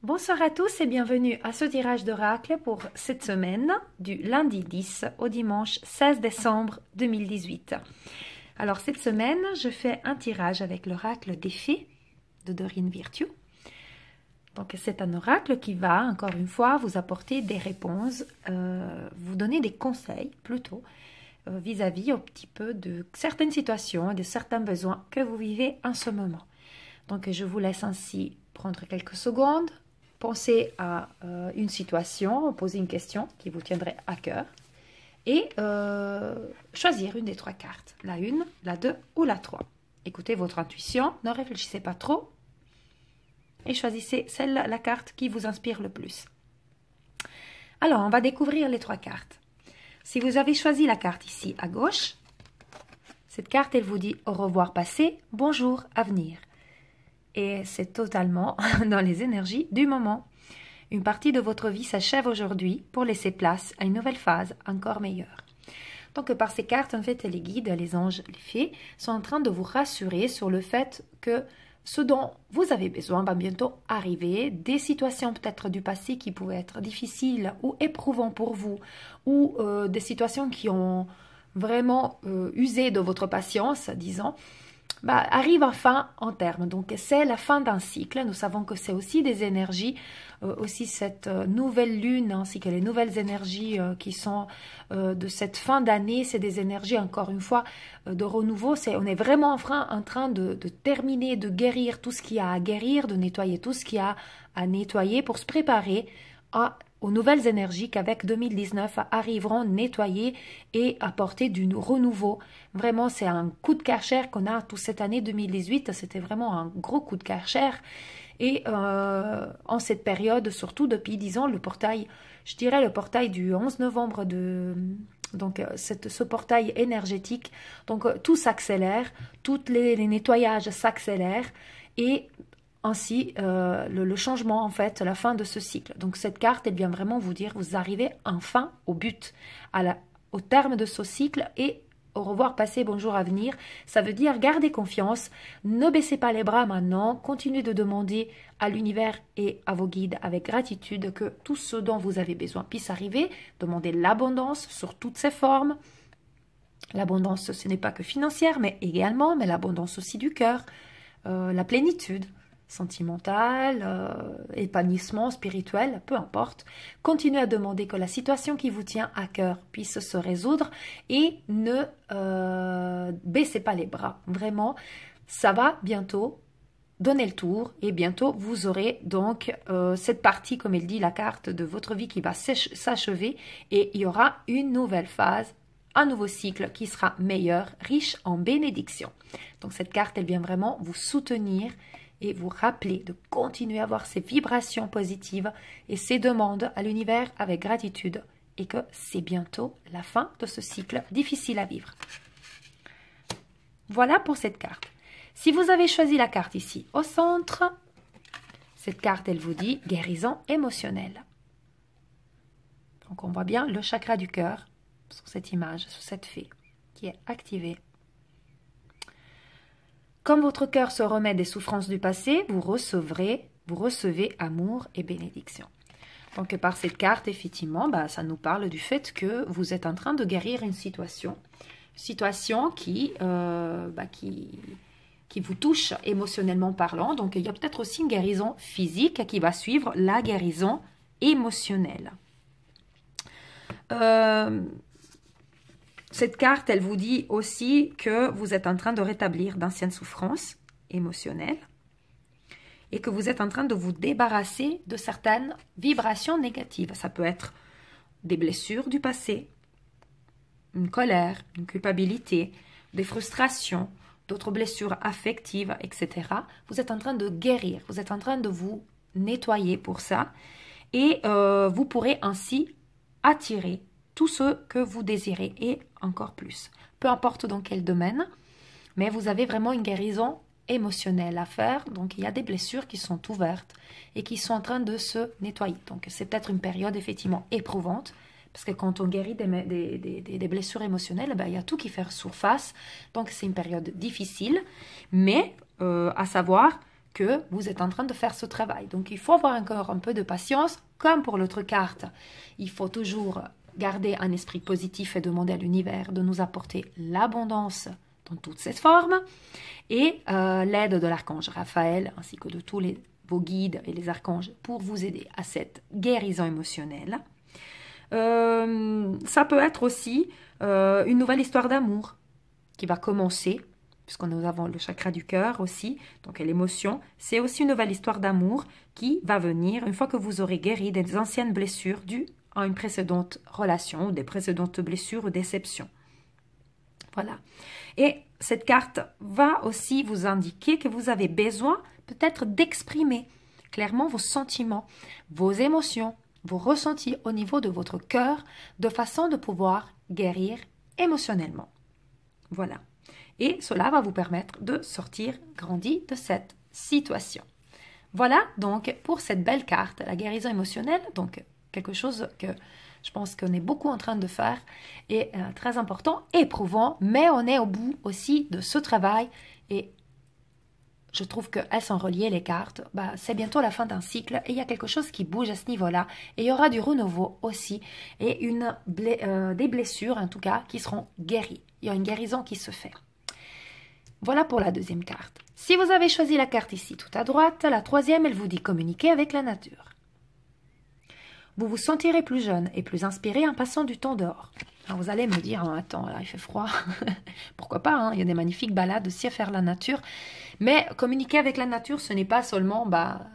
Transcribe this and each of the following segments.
Bonsoir à tous et bienvenue à ce tirage d'oracle pour cette semaine du lundi 10 au dimanche 16 décembre 2018. Alors cette semaine, je fais un tirage avec l'oracle des fées de Dorine Virtue. Donc c'est un oracle qui va encore une fois vous apporter des réponses, vous donner des conseils plutôt vis-à-vis un petit peu de certaines situations et de certains besoins que vous vivez en ce moment. Donc je vous laisse ainsi prendre quelques secondes. Pensez à une situation, poser une question qui vous tiendrait à cœur et choisir une des trois cartes, la 1, la 2 ou la 3. Écoutez votre intuition, ne réfléchissez pas trop et choisissez la carte qui vous inspire le plus. Alors, on va découvrir les trois cartes. Si vous avez choisi la carte ici à gauche, cette carte, elle vous dit au revoir passé, bonjour avenir. Et c'est totalement dans les énergies du moment. Une partie de votre vie s'achève aujourd'hui pour laisser place à une nouvelle phase encore meilleure. Donc par ces cartes, en fait, les guides, les anges, les fées sont en train de vous rassurer sur le fait que ce dont vous avez besoin va bientôt arriver, des situations peut-être du passé qui pouvaient être difficiles ou éprouvantes pour vous, ou des situations qui ont vraiment usé de votre patience, disons, arrive enfin en terme. Donc c'est la fin d'un cycle. Nous savons que c'est aussi des énergies, aussi cette nouvelle lune ainsi que les nouvelles énergies qui sont de cette fin d'année, c'est des énergies encore une fois de renouveau. On est vraiment en train de terminer, de guérir tout ce qu'il y a à guérir, de nettoyer tout ce qu'il y a à nettoyer pour se préparer aux nouvelles énergies qu'avec 2019 arriveront nettoyer et apporter du renouveau. Vraiment, c'est un coup de karcher qu'on a toute cette année 2018. C'était vraiment un gros coup de karcher. Et en cette période, surtout depuis, disons, le portail, je dirais le portail du 11 novembre, donc ce portail énergétique, donc tout s'accélère, tous les nettoyages s'accélèrent et ainsi, le changement, en fait, la fin de ce cycle. Donc, cette carte, elle vient vraiment vous dire, vous arrivez enfin au but, au terme de ce cycle et au revoir passé, bonjour à venir. Ça veut dire, gardez confiance, ne baissez pas les bras maintenant, continuez de demander à l'univers et à vos guides avec gratitude que tout ce dont vous avez besoin puisse arriver. Demandez l'abondance sur toutes ses formes. L'abondance, ce n'est pas que financière, mais également, mais l'abondance aussi du cœur, la plénitude sentimental, épanouissement spirituel, peu importe. Continuez à demander que la situation qui vous tient à cœur puisse se résoudre et ne baissez pas les bras. Vraiment, ça va bientôt donner le tour et bientôt vous aurez donc cette partie, comme elle dit, la carte de votre vie qui va s'achever et il y aura une nouvelle phase, un nouveau cycle qui sera meilleur, riche en bénédictions. Donc cette carte, elle vient vraiment vous soutenir et vous rappeler de continuer à avoir ces vibrations positives et ces demandes à l'univers avec gratitude et que c'est bientôt la fin de ce cycle difficile à vivre. Voilà pour cette carte. Si vous avez choisi la carte ici au centre, cette carte, elle vous dit guérison émotionnelle. Donc on voit bien le chakra du cœur sur cette image, sur cette fée qui est activée. Comme votre cœur se remet des souffrances du passé, vous recevez amour et bénédiction. Donc par cette carte, effectivement, ça nous parle du fait que vous êtes en train de guérir une situation qui vous touche émotionnellement parlant. Donc il y a peut-être aussi une guérison physique qui va suivre la guérison émotionnelle. Cette carte, elle vous dit aussi que vous êtes en train de rétablir d'anciennes souffrances émotionnelles et que vous êtes en train de vous débarrasser de certaines vibrations négatives. Ça peut être des blessures du passé, une colère, une culpabilité, des frustrations, d'autres blessures affectives, etc. Vous êtes en train de guérir, vous êtes en train de vous nettoyer pour ça et vous pourrez ainsi attirer tout ce que vous désirez et encore plus. Peu importe dans quel domaine, mais vous avez vraiment une guérison émotionnelle à faire. Donc, il y a des blessures qui sont ouvertes et qui sont en train de se nettoyer. Donc, c'est peut-être une période effectivement éprouvante parce que quand on guérit des blessures émotionnelles, il y a tout qui fait surface. Donc, c'est une période difficile, mais à savoir que vous êtes en train de faire ce travail. Donc, il faut avoir encore un peu de patience, comme pour l'autre carte. Il faut toujours garder un esprit positif et demander à l'univers de nous apporter l'abondance dans toutes ses formes et l'aide de l'archange Raphaël ainsi que de tous vos guides et les archanges pour vous aider à cette guérison émotionnelle. Ça peut être aussi une nouvelle histoire d'amour qui va commencer, puisque nous avons le chakra du cœur aussi, donc l'émotion, c'est aussi une nouvelle histoire d'amour qui va venir une fois que vous aurez guéri des anciennes blessures dues à une précédente relation ou des précédentes blessures ou déceptions. Voilà. Et cette carte va aussi vous indiquer que vous avez besoin peut-être d'exprimer clairement vos sentiments, vos émotions, vos ressentis au niveau de votre cœur de façon de pouvoir guérir émotionnellement. Voilà. Et cela va vous permettre de sortir grandi de cette situation. Voilà donc pour cette belle carte, la guérison émotionnelle, donc quelque chose que je pense qu'on est beaucoup en train de faire et très important, éprouvant, mais on est au bout aussi de ce travail et je trouve qu'elles sont reliées les cartes. C'est bientôt la fin d'un cycle et il y a quelque chose qui bouge à ce niveau-là et il y aura du renouveau aussi et des blessures en tout cas qui seront guéries. Il y a une guérison qui se fait. Voilà pour la deuxième carte. Si vous avez choisi la carte ici tout à droite, la troisième, elle vous dit communiquer avec la nature. Vous vous sentirez plus jeune et plus inspiré en passant du temps dehors. Alors vous allez me dire, attends, là il fait froid. Pourquoi pas, hein, il y a des magnifiques balades aussi à faire la nature. Mais communiquer avec la nature, ce n'est pas seulement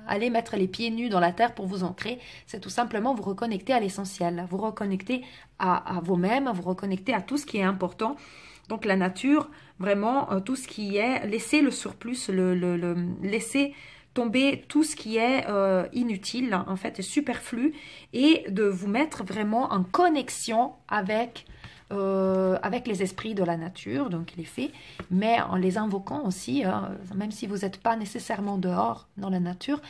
aller mettre les pieds nus dans la terre pour vous ancrer. C'est tout simplement vous reconnecter à l'essentiel, vous reconnecter à vous-même, vous reconnecter à tout ce qui est important. Donc la nature, vraiment, tout ce qui est, laisser le surplus, laisser tomber tout ce qui est inutile, en fait, superflu, et de vous mettre vraiment en connexion avec les esprits de la nature, donc les fées, mais en les invoquant aussi, même si vous n'êtes pas nécessairement dehors dans la nature,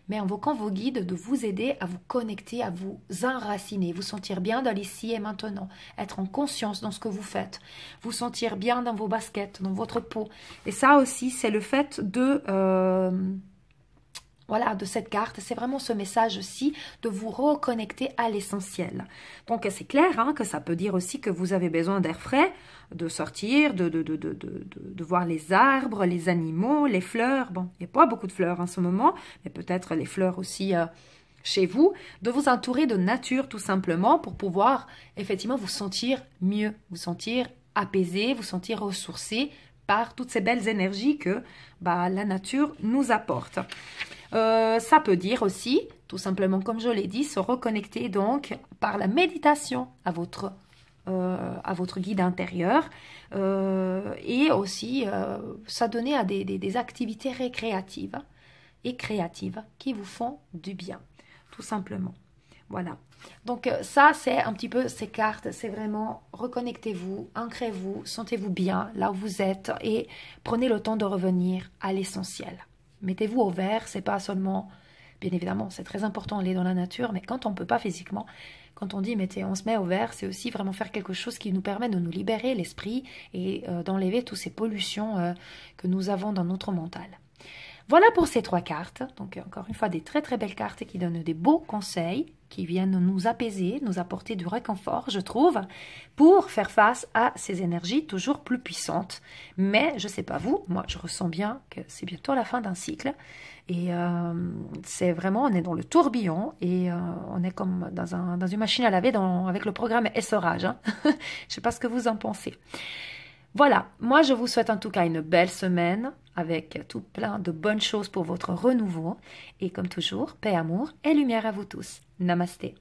mais invoquant vos guides de vous aider à vous connecter, à vous enraciner, vous sentir bien dans l'ici et maintenant, être en conscience dans ce que vous faites, vous sentir bien dans vos baskets, dans votre peau. Et ça aussi, c'est le fait de cette carte, c'est vraiment ce message-ci de vous reconnecter à l'essentiel. Donc c'est clair que ça peut dire aussi que vous avez besoin d'air frais, de sortir, de voir les arbres, les animaux, les fleurs. Bon, il n'y a pas beaucoup de fleurs en ce moment, mais peut-être les fleurs aussi chez vous, de vous entourer de nature tout simplement pour pouvoir effectivement vous sentir mieux, vous sentir apaisé, vous sentir ressourcé par toutes ces belles énergies que la nature nous apporte. Ça peut dire aussi, tout simplement comme je l'ai dit, se reconnecter donc par la méditation à votre guide intérieur et aussi s'adonner à des activités récréatives et créatives qui vous font du bien, tout simplement. Voilà. Donc ça, c'est un petit peu ces cartes, c'est vraiment reconnectez-vous, ancrez-vous, sentez-vous bien là où vous êtes et prenez le temps de revenir à l'essentiel. Mettez-vous au vert, c'est pas seulement, bien évidemment, c'est très important d'aller dans la nature, mais quand on ne peut pas physiquement, quand on dit on se met au vert, c'est aussi vraiment faire quelque chose qui nous permet de nous libérer l'esprit et d'enlever toutes ces pollutions que nous avons dans notre mental. Voilà pour ces trois cartes, donc encore une fois des très très belles cartes qui donnent des beaux conseils, qui viennent nous apaiser, nous apporter du réconfort, je trouve, pour faire face à ces énergies toujours plus puissantes. Mais je ne sais pas vous, moi je ressens bien que c'est bientôt la fin d'un cycle et c'est vraiment, on est dans le tourbillon et on est comme dans une machine à laver avec le programme Essorage. Je ne sais pas ce que vous en pensez. Voilà, moi je vous souhaite en tout cas une belle semaine avec tout plein de bonnes choses pour votre renouveau. Et comme toujours, paix, amour et lumière à vous tous. Namasté.